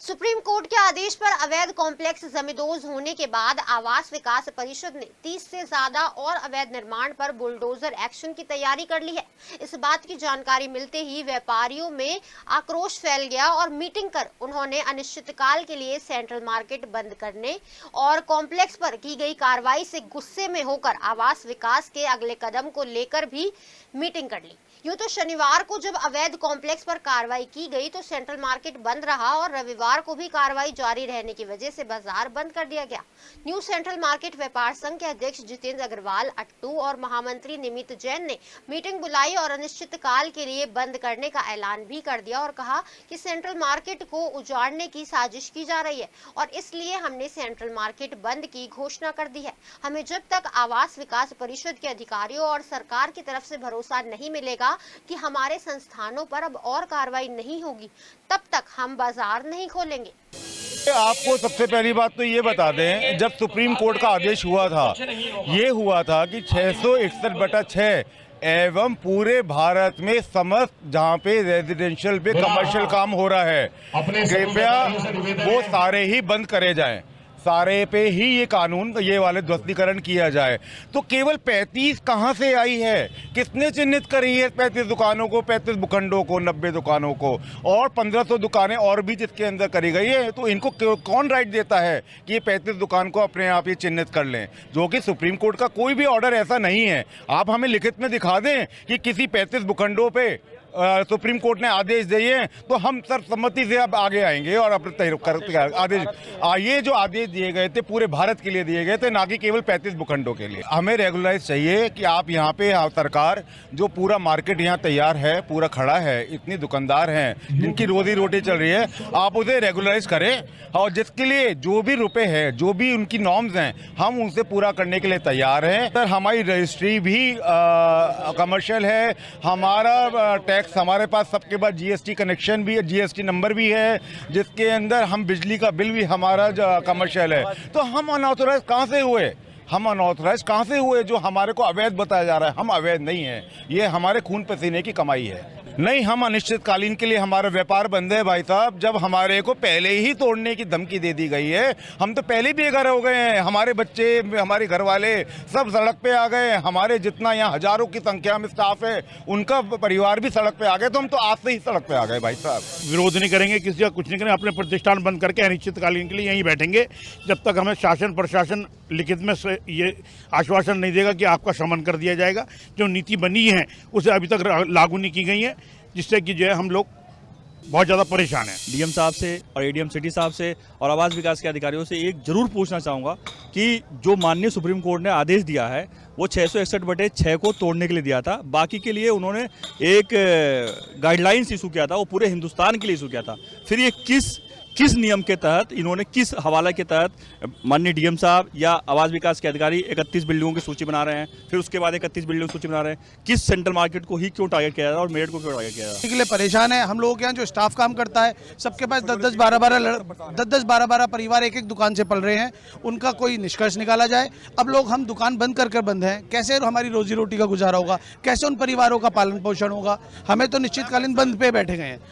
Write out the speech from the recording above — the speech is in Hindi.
सुप्रीम कोर्ट के आदेश पर अवैध कॉम्प्लेक्स जमींदोज होने के बाद आवास विकास परिषद ने 30 से ज्यादा और अवैध निर्माण पर बुलडोजर एक्शन की तैयारी कर ली है। इस बात की जानकारी मिलते ही व्यापारियों में आक्रोश फैल गया और मीटिंग कर उन्होंने अनिश्चितकाल के लिए सेंट्रल मार्केट बंद करने और कॉम्प्लेक्स पर की गई कार्रवाई से गुस्से में होकर आवास विकास के अगले कदम को लेकर भी मीटिंग कर ली। यूं तो शनिवार को जब अवैध कॉम्प्लेक्स पर कार्रवाई की गई तो सेंट्रल मार्केट बंद रहा और रविवार को भी कार्रवाई जारी रहने की वजह से बाजार बंद कर दिया गया। न्यू सेंट्रल मार्केट व्यापार संघ के अध्यक्ष जितेंद्र अग्रवाल अट्टू और महामंत्री निमित जैन ने मीटिंग बुलाई और अनिश्चितकाल के लिए बंद करने का ऐलान भी कर दिया और कहा कि सेंट्रल मार्केट को उजाड़ने की साजिश की जा रही है और इसलिए हमने सेंट्रल मार्केट बंद की घोषणा कर दी है। हमें जब तक आवास विकास परिषद के अधिकारियों और सरकार की तरफ से भरोसा नहीं मिलेगा कि हमारे संस्थानों पर अब और कार्रवाई नहीं होगी, तब तक हम बाजार नहीं खोलेंगे। आपको सबसे पहली बात तो ये बता दें, जब सुप्रीम कोर्ट का आदेश हुआ था, ये हुआ था कि 661/6 एवं पूरे भारत में समस्त जहाँ पे रेजिडेंशियल पे कमर्शियल काम हो रहा है, कृपया वो सारे ही बंद करे जाएं, सारे पे ही ये कानून ये वाले ध्वस्तीकरण किया जाए। तो केवल 35 कहाँ से आई है? किसने चिन्हित करी है 35 दुकानों को, 35 भूखंडों को, 90 दुकानों को और 1500 दुकानें और भी जिसके अंदर करी गई है? तो इनको कौन राइट देता है कि ये 35 दुकान को अपने आप ये चिन्हित कर लें, जो कि सुप्रीम कोर्ट का कोई भी ऑर्डर ऐसा नहीं है। आप हमें लिखित में दिखा दें कि किसी 35 भूखंडों पे सुप्रीम कोर्ट ने आदेश दिए तो हम सर्वसम्मति से अब आगे आएंगे और अपने आदेश ये जो आदेश दिए गए थे पूरे भारत के लिए दिए गए थे, ना कि केवल 35 भूखंडों के लिए। हमें रेगुलराइज चाहिए कि आप यहाँ पे सरकार जो पूरा मार्केट यहाँ तैयार है, पूरा खड़ा है, इतनी दुकानदार हैं जिनकी रोजी रोटी चल रही है, आप उसे रेगुलराइज करें और जिसके लिए जो भी रुपए है, जो भी उनकी नॉर्म्स हैं, हम उनसे पूरा करने के लिए तैयार हैं। सर हमारी रजिस्ट्री भी कमर्शियल है, हमारा टैक्स हमारे पास सबके पास जीएसटी कनेक्शन भी है, जीएसटी नंबर भी है, जिसके अंदर हम बिजली का बिल भी हमारा कमर्शियल है। तो हम अनऑथोराइज कहाँ से हुए? हम अनऑथोराइज कहाँ से हुए जो हमारे को अवैध बताया जा रहा है? हम अवैध नहीं है, ये हमारे खून पसीने की कमाई है। नहीं, हम अनिश्चितकालीन के लिए हमारा व्यापार बंद है भाई साहब। जब हमारे को पहले ही तोड़ने की धमकी दे दी गई है, हम तो पहले बेघर हो गए हैं, हमारे बच्चे, हमारे घर वाले सब सड़क पे आ गए। हमारे जितना यहाँ हजारों की संख्या में स्टाफ है, उनका परिवार भी सड़क पे आ गए, तो हम तो आज से ही सड़क पे आ गए भाई साहब। विरोध नहीं करेंगे, किसी का कुछ नहीं करेंगे, अपने प्रतिष्ठान बंद करके अनिश्चितकालीन के लिए यहीं बैठेंगे जब तक हमें शासन प्रशासन लिखित में ये आश्वासन नहीं देगा कि आपका शमन कर दिया जाएगा। जो नीति बनी है उसे अभी तक लागू नहीं की गई है, जिससे कि जो है हम लोग बहुत ज़्यादा परेशान हैं। डीएम साहब से और एडीएम सिटी साहब से और आवास विकास के अधिकारियों से एक जरूर पूछना चाहूँगा कि जो माननीय सुप्रीम कोर्ट ने आदेश दिया है वो 661/6 को तोड़ने के लिए दिया था, बाकी के लिए उन्होंने एक गाइडलाइंस इशू किया था, वो पूरे हिंदुस्तान के लिए इशू किया था। फिर ये किस नियम के तहत इन्होंने, किस हवाला के तहत माननीय डीएम साहब या आवास विकास के अधिकारी 31 बिल्डिंगों की सूची बना रहे हैं, फिर उसके बाद 31 बिल्डिंगों की सूची बना रहे हैं? किस सेंट्रल मार्केट को ही क्यों टारगेट किया जा रहा है और मेरठ को क्यों टारगेट किया जा रहा है? इसके लिए परेशान है हम लोगों के यहाँ जो स्टाफ काम करता है, सबके पास 10-10, 12-12 परिवार एक दुकान से पल रहे हैं, उनका कोई निष्कर्ष निकाला जाए। अब लोग हम दुकान बंद कर बंद हैं, कैसे हमारी रोजी रोटी का गुजारा होगा, कैसे उन परिवारों का पालन पोषण होगा? हमें तो निश्चितकालीन बंद पे बैठे गए हैं।